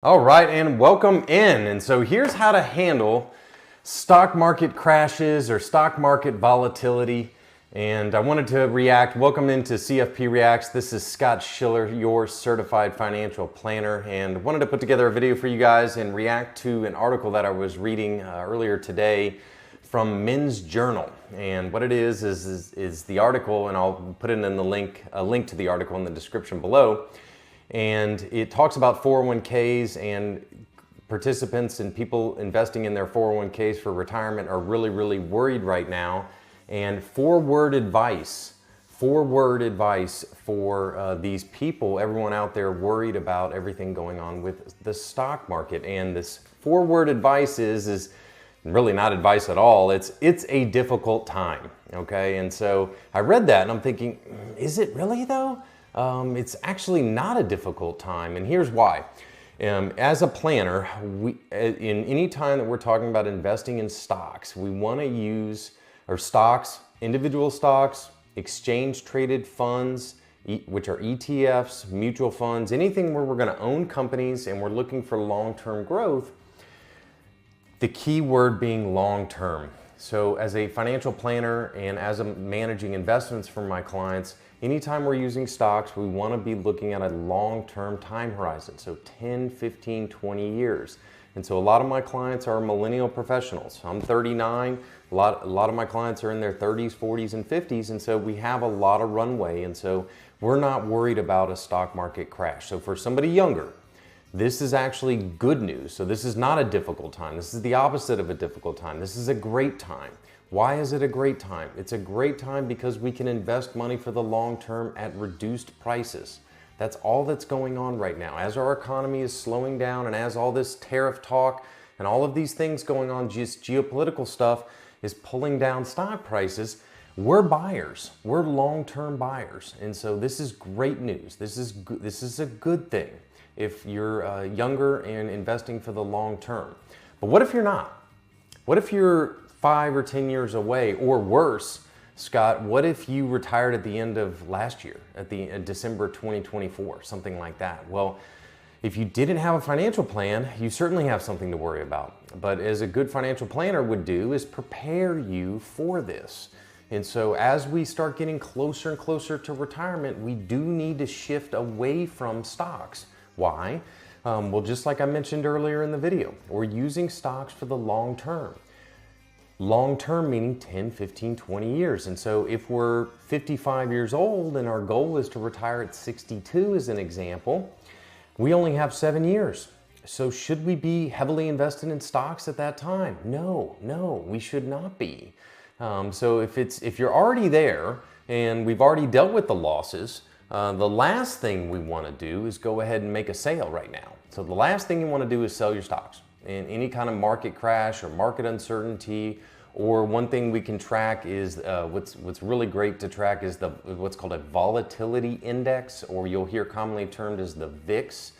All right, and welcome in. And so here's how to handle stock market crashes or stock market volatility. And I wanted to react. Welcome into CFP Reacts. This is Scott Schiller, your certified financial planner, and wanted to put together a video for you guys and react to an article that I was reading earlier today from Men's Journal. And what it is the article, and I'll put it in the link, a link to the article in the description below. And it talks about 401ks, and participants and people investing in their 401ks for retirement are really worried right now. And four-word advice for these people, everyone out there worried about everything going on with the stock market. And this four-word advice is really not advice at all. It's a difficult time, okay? And so I read that and I'm thinking, is it really though? It's actually not a difficult time, and here's why. As a planner, in any time that we're talking about investing in stocks, we want to use our stocks, individual stocks, exchange-traded funds, which are ETFs, mutual funds, anything where we're going to own companies and we're looking for long-term growth. The key word being long-term. So as a financial planner and as I'm managing investments for my clients, anytime we're using stocks, we want to be looking at a long-term time horizon, so 10, 15, 20 years. And so a lot of my clients are millennial professionals. I'm 39, a lot of my clients are in their 30s, 40s, and 50s, and so we have a lot of runway, and so we're not worried about a stock market crash. So for somebody younger, this is actually good news. So this is not a difficult time. This is the opposite of a difficult time. This is a great time. Why is it a great time? It's a great time because we can invest money for the long term at reduced prices. That's all that's going on right now. As our economy is slowing down and as all this tariff talk and all of these things going on, just geopolitical stuff is pulling down stock prices, we're buyers. We're long-term buyers. And so this is great news. This is a good thing if you're younger and investing for the long term. But what if you're not? What if you're 5 or 10 years away, or worse, Scott, what if you retired at the end of last year, at the December 2024, something like that? Well, if you didn't have a financial plan, you certainly have something to worry about. But as a good financial planner would do is prepare you for this. And so as we start getting closer and closer to retirement, we do need to shift away from stocks. Why? Well, just like I mentioned earlier in the video, we're using stocks for the long term. Long term meaning 10, 15, 20 years. And so if we're 55 years old and our goal is to retire at 62 as an example, we only have 7 years. So should we be heavily invested in stocks at that time? No, we should not be. So if you're already there and we've already dealt with the losses, the last thing we want to do is go ahead and make a sale right now. So the last thing you want to do is sell your stocks. In any kind of market crash or market uncertainty, or one thing we can track is what's really great to track is what's called a volatility index, or you'll hear commonly termed as the VIX.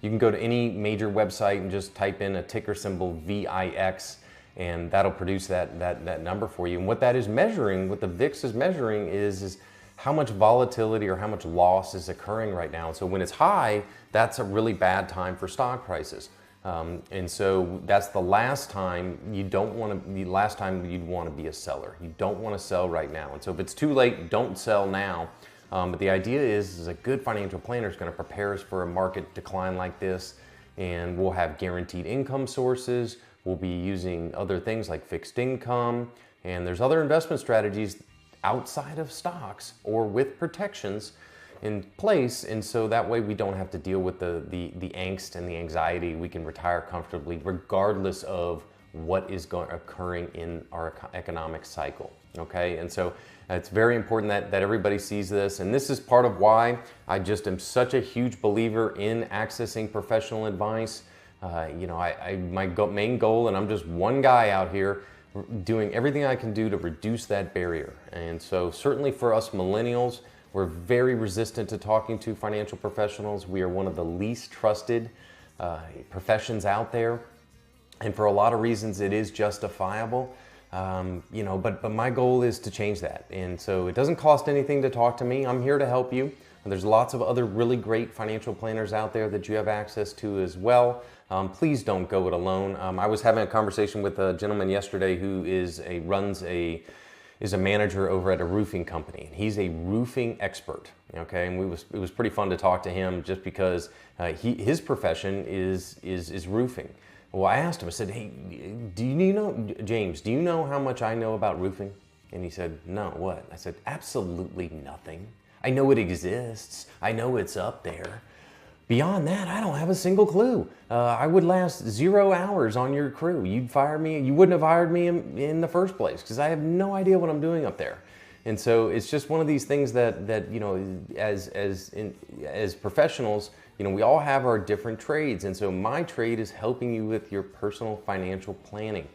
You can go to any major website and just type in a ticker symbol VIX, and that'll produce that number for you. And what that is measuring, what the VIX is measuring is how much volatility or how much loss is occurring right now. And so when it's high, that's a really bad time for stock prices. And so that's the last time you'd want to be a seller. You don't want to sell right now. And so if it's too late, don't sell now. But the idea is a good financial planner is going to prepare us for a market decline like this, and we'll have guaranteed income sources. We'll be using other things like fixed income, and there's other investment strategies outside of stocks or with protections in place, and so that way we don't have to deal with the angst and the anxiety. We can retire comfortably regardless of what is occurring in our economic cycle, okay? And so it's very important that everybody sees this, and this is part of why I just am such a huge believer in accessing professional advice. My main goal, and I'm just one guy out here doing everything I can do to reduce that barrier. And so certainly for us millennials, we're very resistant to talking to financial professionals. We are one of the least trusted professions out there. And for a lot of reasons, it is justifiable. But my goal is to change that. And so it doesn't cost anything to talk to me. I'm here to help you. And there's lots of other really great financial planners out there that you have access to as well. Please don't go it alone. I was having a conversation with a gentleman yesterday who is a manager over at a roofing company. He's a roofing expert, okay? And it was pretty fun to talk to him just because his profession is roofing. Well, I asked him, I said, hey, James, do you know how much I know about roofing? And he said, no, what? I said, absolutely nothing. I know it exists. I know it's up there. Beyond that, I don't have a single clue. I would last 0 hours on your crew. You'd fire me. You wouldn't have hired me in the first place because I have no idea what I'm doing up there. And so it's just one of these things that as professionals, we all have our different trades. And so my trade is helping you with your personal financial planning.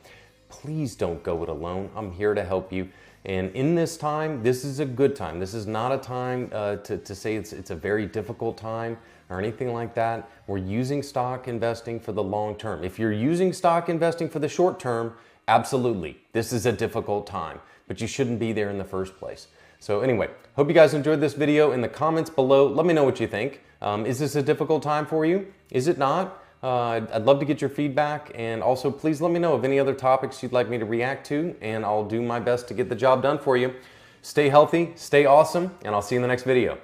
Please don't go it alone. I'm here to help you. And in this time, this is a good time. This is not a time to say it's a very difficult time or anything like that. We're using stock investing for the long term. If you're using stock investing for the short term, absolutely, this is a difficult time, but you shouldn't be there in the first place. So anyway, hope you guys enjoyed this video. In the comments below, let me know what you think. Is this a difficult time for you? Is it not? I'd love to get your feedback, and also please let me know of any other topics you'd like me to react to, and I'll do my best to get the job done for you. Stay healthy, stay awesome, and I'll see you in the next video.